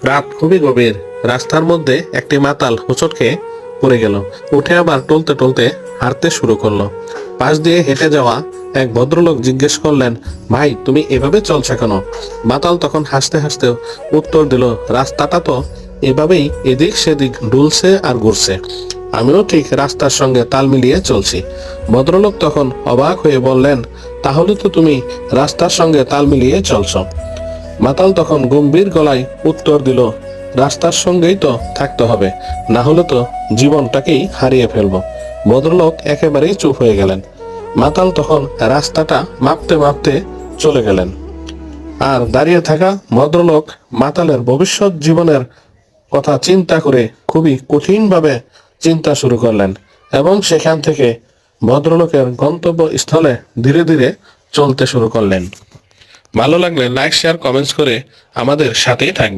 রাত খুবই গভীর। রাস্তার মধ্যে একটি মাতাল হোঁচট খেয়ে পড়ে গেল। উঠে আবার টলতে টলতে হাঁটতে শুরু করলো। পাশ দিয়ে হেঁটে যাওয়া এক ভদ্রলোক জিজ্ঞেস করলেন, ভাই তুমি এভাবে চলছো কেন? মাতাল তখন হাসতে হাসতে উত্তর দিল, রাস্তাটা তো এভাবেই এদিক সেদিক ডুলছে আর ঘুরছে, আমিও ঠিক রাস্তার সঙ্গে তাল মিলিয়ে চলছি। ভদ্রলোক তখন অবাক হয়ে বললেন, তাহলে তো তুমি রাস্তার সঙ্গে তাল মিলিয়ে চলছো। মাতাল তখন গম্ভীর গলায় উত্তর দিল, রাস্তার সঙ্গেই তো থাকতে হবে, না হলে তো জীবনটাকেই হারিয়ে ফেলবো। ভদ্রলোক একেবারেই চুপ হয়ে গেলেন। মাতাল তখন রাস্তাটা মাপতে মাপতে চলে গেলেন। আর দাঁড়িয়ে থাকা ভদ্রলোক মাতালের ভবিষ্যৎ জীবনের কথা চিন্তা করে খুবই কঠিনভাবে চিন্তা শুরু করলেন এবং সেখান থেকে ভদ্রলোকের গন্তব্যস্থলে ধীরে ধীরে চলতে শুরু করলেন। ভালো লাগলে লাইক শেয়ার কমেন্টস করে আমাদের সাথেই থাকবেন।